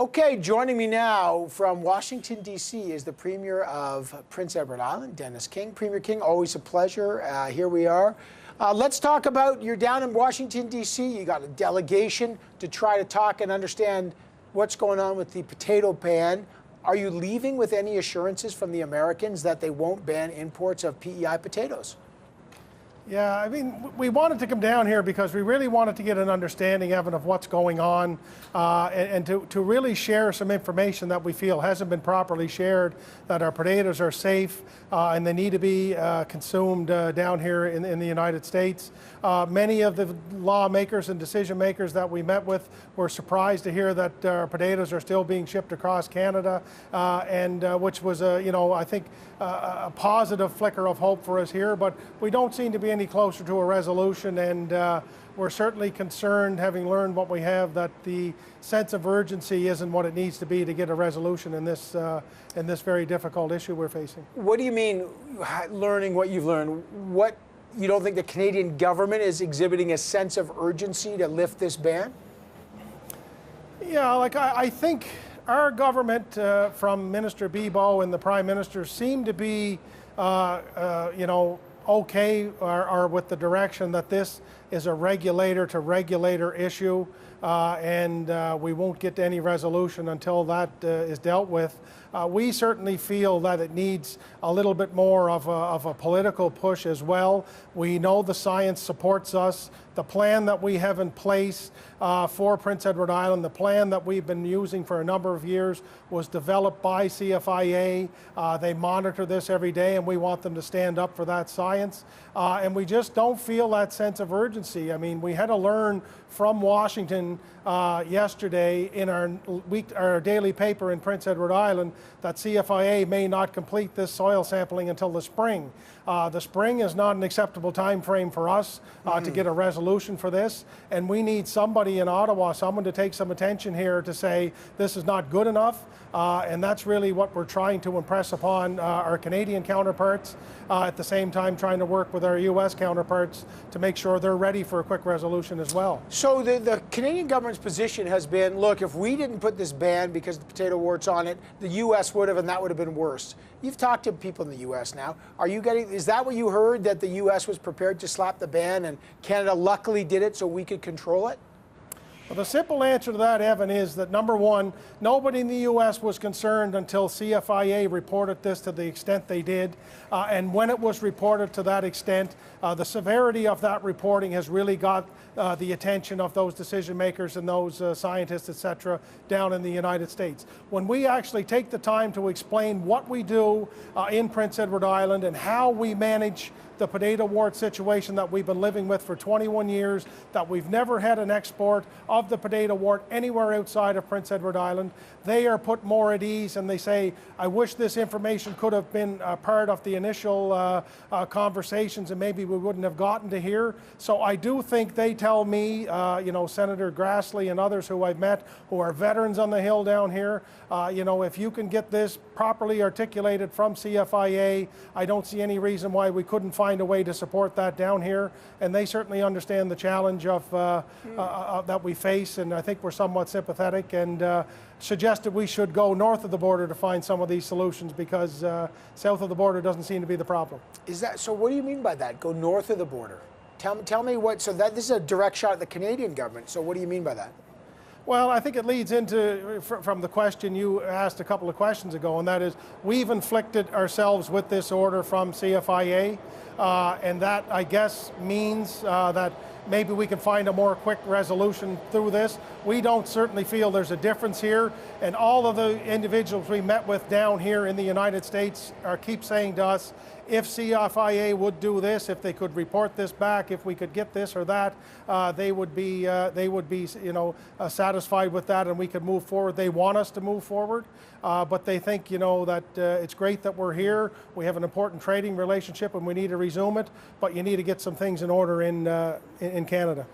Okay, joining me now from Washington, D.C. is the Premier of Prince Edward Island, Dennis King. Premier King, always a pleasure. Here we are. Let's talk about, you're down in Washington, D.C. You got a delegation to try to talk and understand what's going on with the potato ban. Are you leaving with any assurances from the Americans that they won't ban imports of P.E.I. potatoes? Yeah, I mean, we wanted to come down here because we really wanted to get an understanding, Evan, of what's going on and to really share some information that we feel hasn't been properly shared, that our potatoes are safe and they need to be consumed down here in the United States. Many of the lawmakers and decision makers that we met with were surprised to hear that our potatoes are still being shipped across Canada, which was, I think, a positive flicker of hope for us here, but we don't seem to be any closer to a resolution, and we're certainly concerned, having learned what we have, that the sense of urgency isn't what it needs to be to get a resolution in this very difficult issue we're facing. What do you mean, learning what you've learned? What, you don't think the Canadian government is exhibiting a sense of urgency to lift this ban? Yeah, I think our government, from Minister P.E.I. and the Prime Minister, seem to be, okay or with the direction that this is a regulator-to-regulator issue, and we won't get to any resolution until that is dealt with. We certainly feel that it needs a little bit more of a political push as well. We know the science supports us. The plan that we have in place for Prince Edward Island, the plan that we've been using for a number of years, was developed by CFIA. They monitor this every day, and we want them to stand up for that science. And we just don't feel that sense of urgency. I mean, we had to learn from Washington yesterday in our daily paper in Prince Edward Island that CFIA may not complete this soil sampling until the spring. The spring is not an acceptable time frame for us to get a resolution for this, and we need somebody in Ottawa, someone to take some attention here to say this is not good enough, and that's really what we're trying to impress upon our Canadian counterparts, at the same time trying to work with our U.S. counterparts to make sure they're ready for a quick resolution as well. So the Canadian government's position has been, look, if we didn't put this ban because the potato wart's on it, the U.S. would have, and that would have been worse. You've talked to people in the U.S. now. Is that what you heard, that the U.S. was prepared to slap the ban and Canada luckily did it so we could control it? Well, the simple answer to that, Evan, is that, number one, nobody in the U.S. was concerned until CFIA reported this to the extent they did. And when it was reported to that extent, the severity of that reporting has really got the attention of those decision makers and those scientists, et cetera, down in the United States. When we actually take the time to explain what we do in Prince Edward Island and how we manage the potato wart situation that we've been living with for 21 years, that we've never had an export of the potato wart anywhere outside of Prince Edward Island, they are put more at ease, and they say, I wish this information could have been part of the initial conversations, and maybe we wouldn't have gotten to here. So I do think they tell me, Senator Grassley and others who I've met who are veterans on the Hill down here, if you can get this properly articulated from CFIA, I don't see any reason why we couldn't find a way to support that down here. And they certainly understand the challenge of that we face, and I think we're somewhat sympathetic, and suggested we should go north of the border to find some of these solutions, because south of the border doesn't seem to be the problem. Is that so? What do you mean by that? Go north of the border? Tell me what. So this is a direct shot at the Canadian government. So what do you mean by that? Well, I think it leads into, from the question you asked a couple of questions ago, and that is, we've inflicted ourselves with this order from CFIA, and that, I guess, means that maybe we can find a more quick resolution through this. We don't certainly feel there's a difference here, and all of the individuals we met with down here in the United States keep saying to us, if CFIA would do this, if they could report this back, if we could get this or that, they would be satisfied with that, and we could move forward. They want us to move forward, but they think, that it's great that we're here. We have an important trading relationship, and we need to resume it. But you need to get some things in order in Canada.